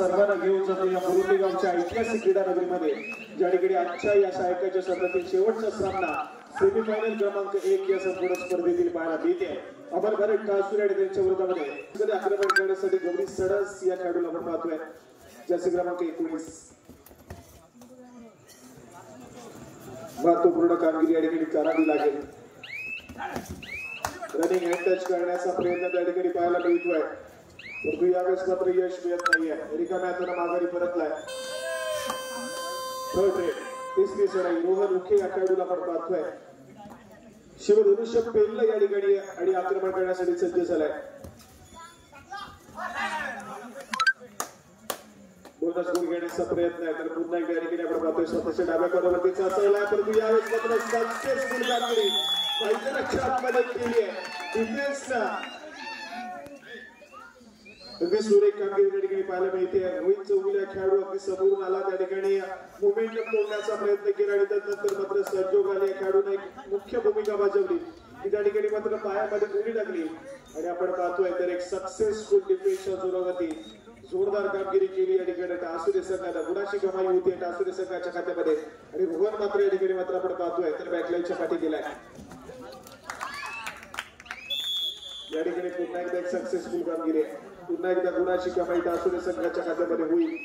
सर्वांना घेऊन जातो या मुरुंडी गावच्या ऐतिहासिक क्रीडा नगरीमध्ये, ज्या ठिकाणी आजच्या या सायकाच्या सत्रातील शेवटचा सामना सेमीफायनल क्रमांक 1 या संपूर्ण स्पर्धेतील पाहायला मिळते. अमर भरत टासूर आणि त्यांच्या विरोधामध्ये आक्रमण करण्यासाठी गौरी सडस या खेळाडूला आपण पाहतोय, जर्सी क्रमांक 19. महत्वपूर्ण कामगिरी या ठिकाणी करावी लागेल. रनिंग हँड टच करण्याचा प्रयत्न त्या ठिकाणी पाहायला मिळतोय, परंतु यावेळेस मात्र यश मिळत नाहीये. रिकाम्या हाताने माघारी परतलाय. थर्ड रेड, तिसरी सराई रोहन उखे या खेळाडूला आपण पाहतोय. शिवधनुष्य पेललं या ठिकाणी आणि आक्रमण करण्यासाठी सज्ज झालाय. बोनस गुण घेण्याचा प्रयत्न आहे, तर पुन्हा एकदा या ठिकाणी आपण पाहतोय स्वतःच्या डाव्या कॉर्नरवरतीचा असायला, परंतु यावेळेस मात्र सक्सेसफुल कामगिरी मैदानाच्या आतमध्ये केली आहे. डिफेन्सना अगदी सुरेख कामगिरी त्या ठिकाणी पाहायला मिळते. रोहित चौगुले खेळाडू अगदी समोरून आला, त्या ठिकाणी मोमेंटम तोडण्याचा प्रयत्न केला आणि त्यानंतर मात्र संजोग आले या खेळाडूने एक मुख्य भूमिका बजावली. त्या ठिकाणी मात्र पायामध्ये गोळी टाकली आणि आपण पाहतोय तर एक सक्सेसफुल डिफेन्सच्या जोरावरती जोरदार कामगिरी केली या ठिकाणी. टासुरे संघाला गुणाची कमाई होती टासुरे संघाच्या खात्यामध्ये आणि रोहन मात्र या ठिकाणी मात्र आपण पाहतोय तर बॅकलाईनच्या पाठी गेलाय. या ठिकाणी पुन्हा एकदा एक सक्सेसफुल कामगिरी आहे. पुन्हा एकदा गुणाची कमाई टासुरे संघाच्या खात्यामध्ये होईल.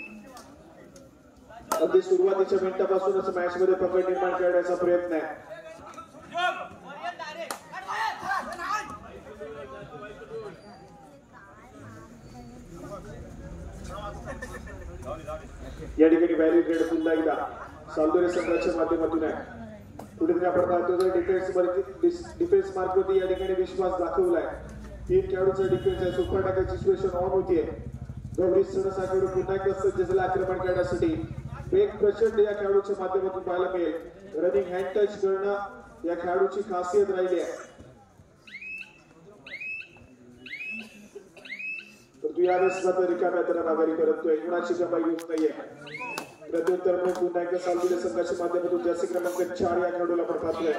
अगदी सुरुवातीच्या मिनिटापासूनच मॅच मध्ये पकड निर्माण करण्याचा प्रयत्न आहे. या ठिकाणी बॅरिकेड पुन्हा एकदा सालदोरे संघाच्या माध्यमातून आहे. कुठेतरी आपण पाहतो डिफेन्स मार्कवरती या ठिकाणी विश्वास दाखवलाय. 3 खेळाडूचा डिफेन्स आहे. सुपर टाकायची सिच्युएशन ऑन होतीये. गौरी सडस खेळाडू पुन्हा एकदा सज्ज झाला आक्रमण करण्यासाठी. वेग प्रचंड या खेळाडूच्या माध्यमातून पाहायला मिळेल. रनिंग हँड टच करणं या खेळाडूची खासियत राहिली आहे. परंतु यावेळेस मात्र रिकाम्या हाताने माघारी परततोय. गुणाची कमाई होत नाहीये. प्रत्युत्तर म्हणून पुन्हा एकदा सालदोरे संघाच्या माध्यमातून जर्सी क्रमांक 4 या खेळाडूला आपण पाहतोय.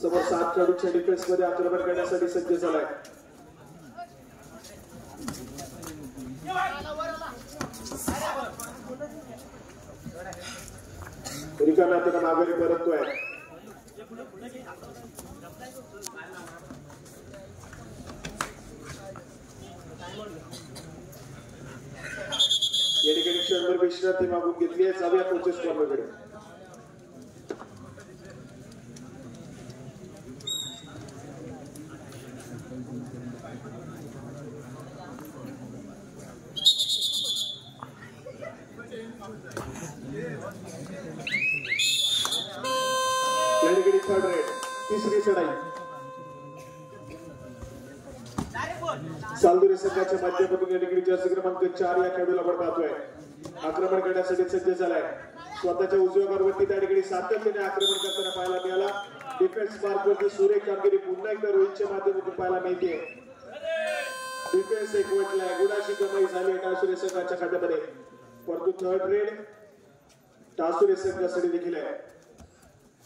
समोर 7 खेळाडूच्या डिफेन्स मध्ये आक्रमण करण्यासाठी सज्ज झालाय. रिकाम्या हाताने माघारी परततोय. या ठिकाणी क्षणभर विश्रांती मागून घेतली आहे. जाऊया कोचेस कॉर्नरकडे. या ठिकाणी थर्ड रेड, तिसरी चढाई सालदोरे संघाच्या माध्यमातून या ठिकाणी जर्सी क्रमांक 4 या खेळाडूला आपण पाहतोय. आक्रमण करण्यासाठी सज्ज झालाय. स्वतःच्या उजव्या बाजूवरती त्या ठिकाणी सातत्याने आक्रमण करताना पाहायला मिळाला. डिफेन्स मार्कवरती सुरेख कामगिरी पुन्हा एकदा रोहितच्या माध्यमातून पाहायला मिळते. डिफेन्स एकवटलाय. गुणाची कमाई झाली टासुरे संघाच्या खात्यामध्ये. परंतु थर्ड रेड टासुरे संघासाठी देखील आहे.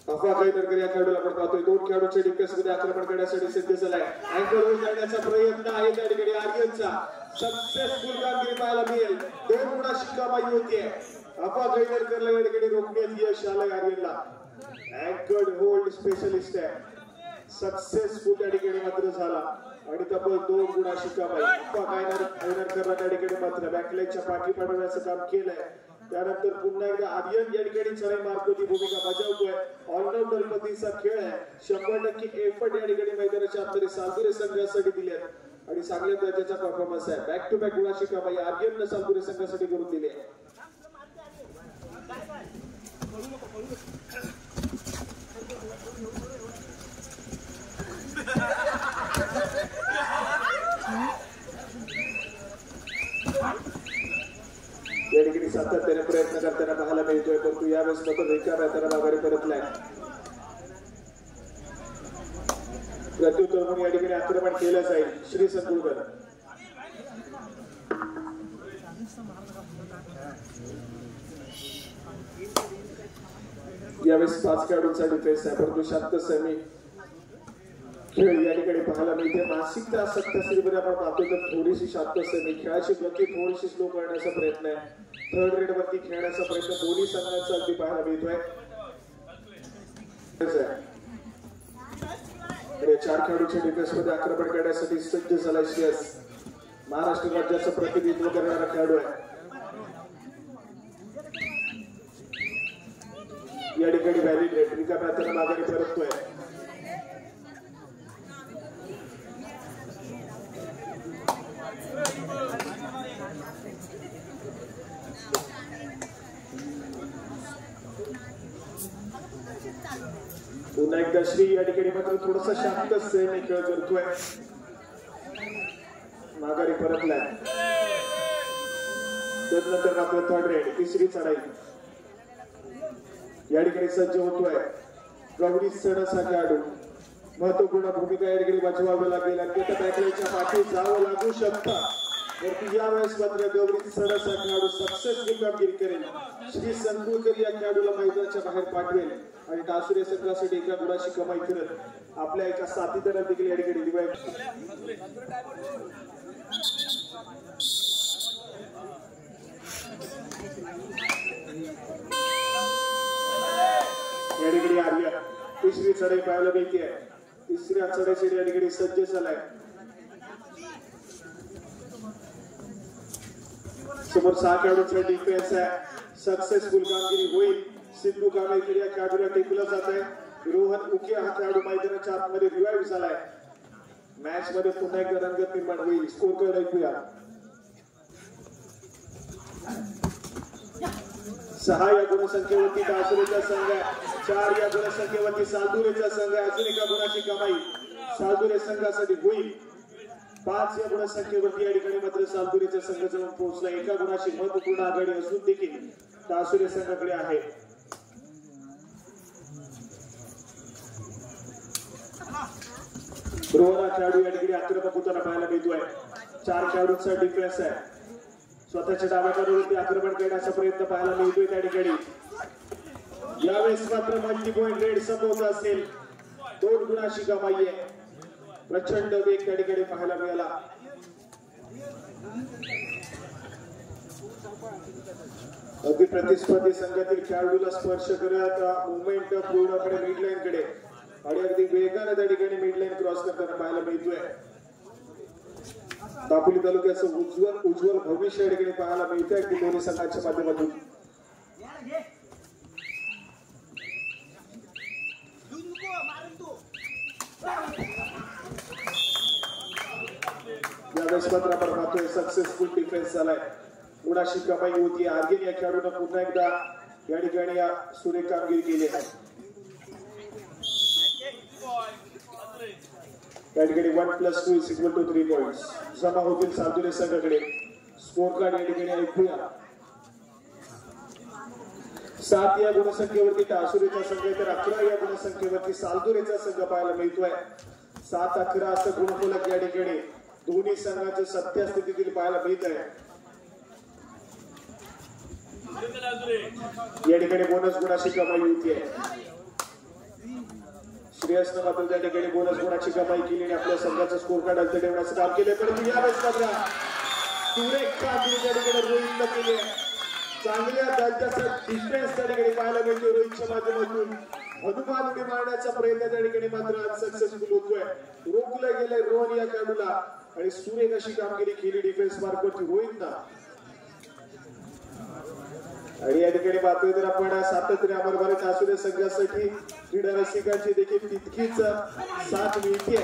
अफवा काहीतर या खेळाडूला आपण पाहतोय. 2 खेळाडूच्या डिफेन्स मध्ये आक्रमण करण्यासाठी सज्ज झालाय. अँकर होऊन जाण्याचा प्रयत्न आहे त्या ठिकाणी आर्यनचा. सक्सेसफुल कामगिरी पाहायला मिळेल. 2 गुणाची कमाई होतीये. अफवा काहीतरला या ठिकाणी रोखण्यात यश आलंय आर्यनला. अँकर होल्ड स्पेशलिस्ट आहे. सक्सेसफुल त्या ठिकाणी मात्र झाला आणि तब्बल 2 गुणाची कमाई. अफवा काहीतरला त्या ठिकाणी मात्र बॅकलाईनच्या पाठी पाडण्याचं काम केलंय. त्यानंतर पुन्हा एकदा आर्यन या ठिकाणी चढाई मार्कवरती भूमिका बजावतोय. ऑलराऊंडर पद्धतीचा खेळ आहे. 100% एफर्ट या ठिकाणी मैदानाच्या आतमध्ये सालदोरे संघासाठी दिले आणि चांगल्या दर्जाचा परफॉर्मन्स आहे. बॅक टू बॅक गुणाची कमाई आर्यनने सालदोरे संघासाठी करून दिली आहे. या ठिकाणी सातत्याने प्रयत्न करताना पाहायला मिळतोय. परंतु यावेळेस मात्र रिकाम्या हाताने माघारी परतलाय. प्रत्युत्तर म्हणून या ठिकाणी आक्रमण केलं जाईल. श्री संकुलकर यावेळेस 5 खेळाडूंचा डिफेन्स आहे. परंतु शांत सेमी खेळ या ठिकाणी पाहायला मिळते. मानसिकता सत्यासीमध्ये आपण पाहतो तर थोडीशी शांततेने खेळाची गती थोडीशी स्लो करण्याचा प्रयत्न आहे. थर्ड रेड वरती खेळण्याचा प्रयत्न दोन्ही संघांचा अगदी पाहायला मिळतोय. चार खेळाडूच्या डिफेन्स मध्ये आक्रमण करण्यासाठी सज्ज झाला श्रेयस. महाराष्ट्र राज्याचं प्रतिनिधित्व करणारा खेळाडू आहे. या ठिकाणी व्हॅलिड रेड रिकाम्या हाताने माघारी परततोय. पुन्हा एकदा श्री या ठिकाणी मात्र थोडासा शांत सेने खेळ करतोय. माघारी परतलाय. त्यानंतर मात्र थर्ड रेड तिसरी चढाई या ठिकाणी सज्ज होतोय. गौरी सणसा खेळाडू महत्वपूर्ण भूमिका या ठिकाणी बजवावी लागेल. अंकिता बॅकलाईनच्या पाठी जावं लागू शकतं. वरती यावेळेस मात्र गौरी सणसा खेळाडू सक्सेसफुल कामगिरी करेल. श्री संकुलकर या खेळाडूला मैदानाच्या बाहेर पाठवेल आणि टासुरे संघासाठी एका गुणाची कमाई करत आपल्या एका साथीदाराला देखील या ठिकाणी दिवाळी या ठिकाणी आर्या तिसरी चढाई पाहायला मिळते. तिसऱ्या चढाईसाठी या ठिकाणी सज्ज झालाय. समोर 6 खेळाडूंचा डिफेन्स आहे. सक्सेसफुल कामगिरी होईल. सिद्धू कामेकर या खेळाडूला टेकलं जात आहे. रोहन उके हा खेळाडू मैदानाच्या आतमध्ये रिवाइव्ह झालाय. मॅच मध्ये पुन्हा एकदा रंगत निर्माण होईल. स्कोर कार्ड ऐकूया. 6 या गुणसंख्येवरती टासुरेचा संघ आहे. 4 या गुणसंख्येवरती सालदुरेचा संघ आहे. अजून एका गुणाची कमाई सालदुरे संघासाठी होईल. 5 या गुणसंख्येवरती या ठिकाणी मात्र सालदुरेचा संघ जाऊन पोहोचला. एका गुणाची महत्वपूर्ण आघाडी असून देखील टासुरे संघाकडे आहे. रोहन खेळाडू या ठिकाणी आक्रमक होताना पाहायला मिळतोय. 4 खेळाडूंचा डिफेन्स आहे. स्वतःच्या डाव्या बाजूवरती आक्रमण करण्याचा प्रयत्न पाहायला मिळतोय त्या ठिकाणी. यावेळेस मात्र मल्टी पॉइंट रेड संभवत असेल. 2 गुणाची कमाई आहे. प्रचंड वेग त्या ठिकाणी पाहायला मिळाला. अगदी प्रतिस्पर्धी संघातील खेळाडूला स्पर्श करत मुवमेंट पूर्णपणे मिडलाईन कडे आणि अगदी वेगाने त्या ठिकाणी मिडलाईन क्रॉस करताना पाहायला मिळतोय. दापोली तालुक्याचं उज्ज्वल भविष्य या ठिकाणी पाहायला मिळतंय की दोन्ही संघांच्या माध्यमातून. यावेळेस मात्र आपण पाहतोय सक्सेसफुल डिफेन्स झालाय. गुणाची कमाई होती. आर्यन या खेळाडूने पुन्हा एकदा या ठिकाणी सुरेख कामगिरी केली आहे. त्या ठिकाणी 1+2 = 3 पॉइंट्स जमा होतील सालदुरे संघाकडे. स्कोर कार्ड या ठिकाणी ऐकूया. 7 या गुणसंख्येवरती टासुरेचा संघ आहे तर 11 या गुणसंख्येवरती सालदुरेचा संघ पाहायला मिळतोय. 7-11 असं गुणफलक या ठिकाणी दोन्ही संघांच्या सत्यास्थितीतील पाहायला मिळत आहे. या ठिकाणी बोनस गुणाची कमाई होती आहे. श्रेयसनं मात्र त्या ठिकाणी बोनस गुणाची कमाई केली आणि आपल्या संघाचा स्कोर कार्ड अंत ठेवण्याचं काम केलं. परंतु यावेळेस मात्र सुरेख कामगिरी त्या ठिकाणी रोहितनं केली आहे. चांगल्या दर्जाचा डिफेन्स त्या ठिकाणी पाहायला मिळतो रोहितच्या माध्यमातून. हनुमान उडी मारण्याचा प्रयत्न त्या ठिकाणी मात्र अनसक्सेसफुल होतोय. रोखलं गेलंय रोहन या खेळाडूला आणि सुरेख अशी कामगिरी केली डिफेन्स मार्फत रोहितनं. आणि या ठिकाणी पाहतोय तर आपण सातत्याने अमर टासुरे संघासाठी क्रीडा रसिकांची देखील तितकीच साथ मिळते.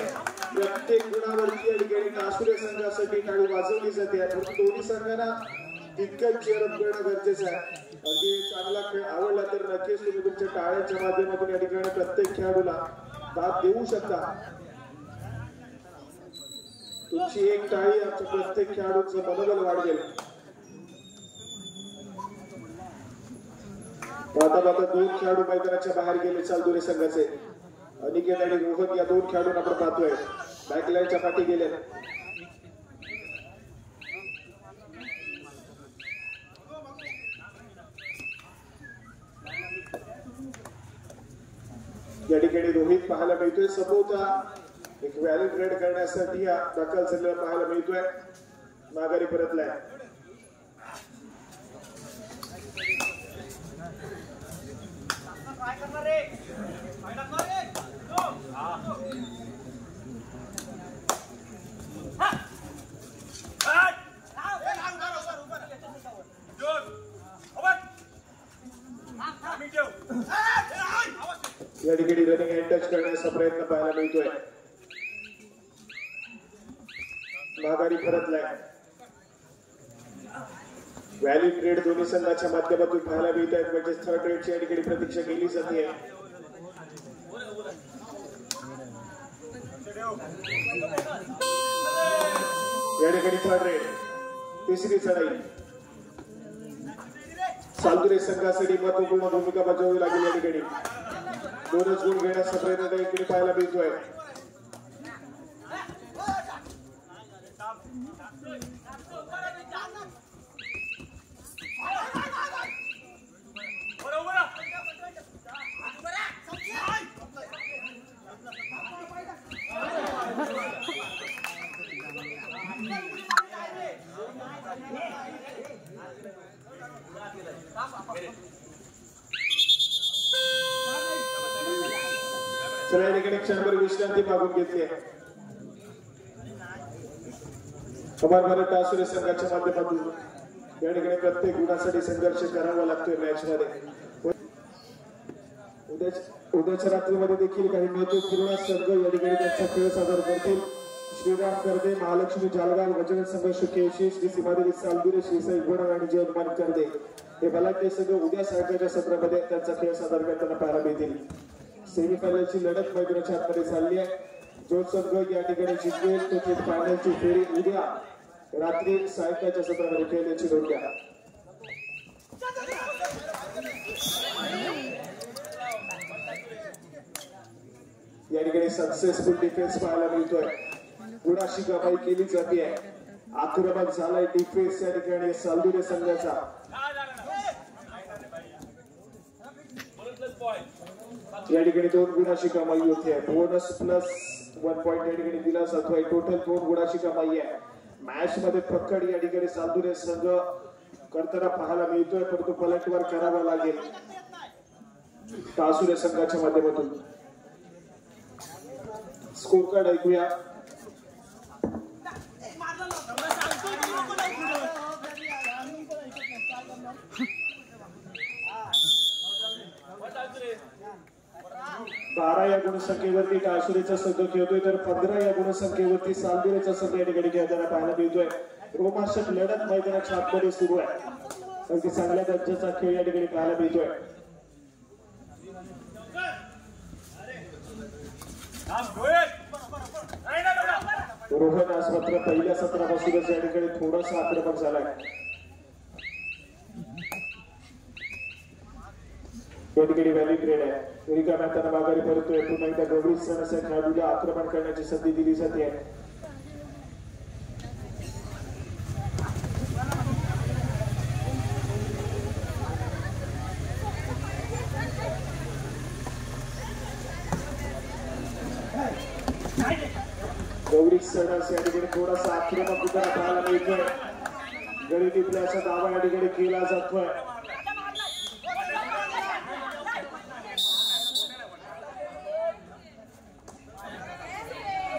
प्रत्येक गुणावरती या ठिकाणी टासुरे संघासाठी टाळी वाजवली जाते. दोन्ही संघांना तितकंच चेअरअप करणं गरजेचं आहे. अगदी चांगला खेळ आवडला तर नक्कीच तुम्ही तुमच्या टाळ्यांच्या माध्यमातून या ठिकाणी प्रत्येक खेळाडूला दाद देऊ शकता. तुमची एक टाळी आमच्या प्रत्येक खेळाडूचं मनोबल वाढवेल. आता 2 खेळाडू मैदानाच्या बाहेर गेले सालदुरे संघाचे. अनिकेत आणि रोहन या 2 खेळाडूंना आपण पाहतोय बॅकलाईनच्या पाठी गेले. या ठिकाणी रोहित पाहायला मिळतोय. सभोवता एक व्हॅल्यू ट्रेड करण्यासाठी हा दाखल झालेला पाहायला मिळतोय. माघारी परतलाय. या ठिकाणी रनिंग हँड टच करण्याचा प्रयत्न पाहायला मिळतोय. माघारी परतलाय. व्हॅल्यू ट्रेड दोन्ही संघाच्या माध्यमातून पाहायला मिळत आहेत. म्हणजे थर्ड ट्रेडची या ठिकाणी प्रतीक्षा केली जाते. या ठिकाणी थर्ड रेड तिसरी चढाई सालदुरे संघासाठी महत्वपूर्ण भूमिका बजावावी लागेल. या ठिकाणी दोनच गुण घेण्याचा प्रयत्न त्या ठिकाणी पाहायला मिळतोय. चला या ठिकाणी क्षणभर विश्रांती मागून घेतली आहे. अमर भारत टासुरे संघाच्या माध्यमातून या ठिकाणी प्रत्येक गुणासाठी संघर्ष करावा लागतोय मॅच मध्ये. उद्याच्या रात्रीमध्ये देखील काही महत्वपूर्ण संघ या ठिकाणी त्यांचा खेळ सादर करतील. श्रीराम कर्दे, महालक्ष्मी जालगाव, वजन संघ शुकेशी, श्री सीमादेवी सालदुरे, श्रीसाई गोडा आणि जय हनुमान कर्दे हे बलाढ्य संघ उद्या सायंकाळच्या सत्रामध्ये त्यांचा खेळ सादर करताना पाहायला मिळतील. सेमीफायनलची लढत मैदानाच्या आतमध्ये चालली आहे. जो संघ या ठिकाणी जिंकेल तो थेट फायनलची फेरी उद्या रात्री सायंकाळच्या सत्रामध्ये खेळण्याची नोंद घ्या. या ठिकाणी सक्सेसफुल डिफेन्स पाहायला मिळतोय. गुणाशी कमाई केली जाते. आक्रमक झालाय डिफेन्स या ठिकाणी सालदुरे संघाचा. या ठिकाणी 2 गुणाची कमाई होते. बोनस प्लस 1 पॉइंट या ठिकाणी दिला जातोय. टोटल 2 गुणाची कमाई आहे. मॅच मध्ये पकड या ठिकाणी सालदुरे संघ करताना पाहायला मिळतोय. परंतु पलटवार करावा लागेल टासुरे संघाच्या माध्यमातून. स्कोर कार्ड ऐकूया. बारा या गुणसंख्येवरती टासुरेचा संघ खेळतोय तर 15 या गुणसंख्येवरती सालदुरेचा संघ या ठिकाणी खेळताना पाहायला मिळतोय. रोमांचक लढत मैदानाच्या आतमध्ये सुरू आहे. अगदी चांगल्या दर्जाचा खेळ या ठिकाणी पाहायला मिळतोय. रोहन आज मात्र पहिल्या सत्रापासूनच या ठिकाणी थोडासा आक्रमक झालाय. या ठिकाणी व्हॅल्यू ट्रेड आहे. रिकाम्या हाताने माघारी परतोय. पुन्हा एकदा गौरी सणाच्या खेळाडूला आक्रमण करण्याची संधी दिली जाते. गौरी सणास या ठिकाणी थोडासा आक्रमक उतारा पाहायला मिळतोय. गडी टिपल्याचा दावा या ठिकाणी केला जातोय.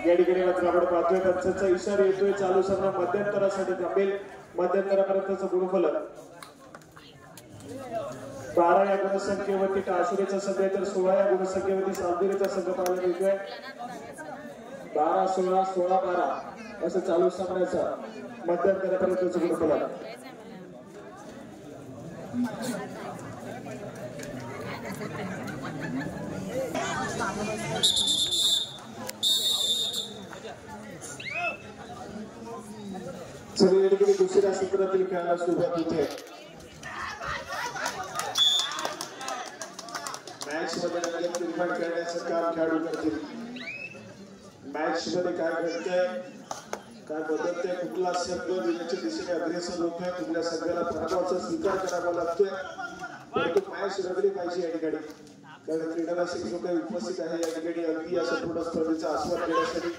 या ठिकाणी मात्र आपण पाहतोय पंचांचा इशारा येतोय. चालू सामना मध्यंतरासाठी थांबेल. मध्यंतरापर्यंतचं गुणफलक 12 या गुणसंख्येवरती टासुरेचा संघ तर 16 या गुणसंख्येवरती सालदुरेचा संघ पाहायला मिळतोय. 12-16, 16-12 असं चालू सामन्याचा मध्यंतरापर्यंतचं गुणफलक. दुसऱ्या सत्रातील खेळाला सुरुवात होते. मॅच मध्ये रंगत निर्माण करण्याचं काम खेळाडू करतील. मॅच मध्ये काय घडतंय, काय बदलतंय, कुठला संघ विजयाच्या दिशेने अग्रेसर होतोय, कुठल्या संघाला पराभवाचा स्वीकार करावा लागतोय, परंतु मॅच रंगली पाहिजे. या ठिकाणी तर क्रीडा रसिक जो काही उपस्थित आहे या ठिकाणी अगदी या संपूर्ण स्पर्धेचा आस्वाद घेण्यासाठी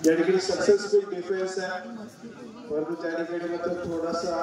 या ठिकाणी सक्सेसफुल डिफेन्स आहे परंतु त्या ठिकाणी मात्र थोडासा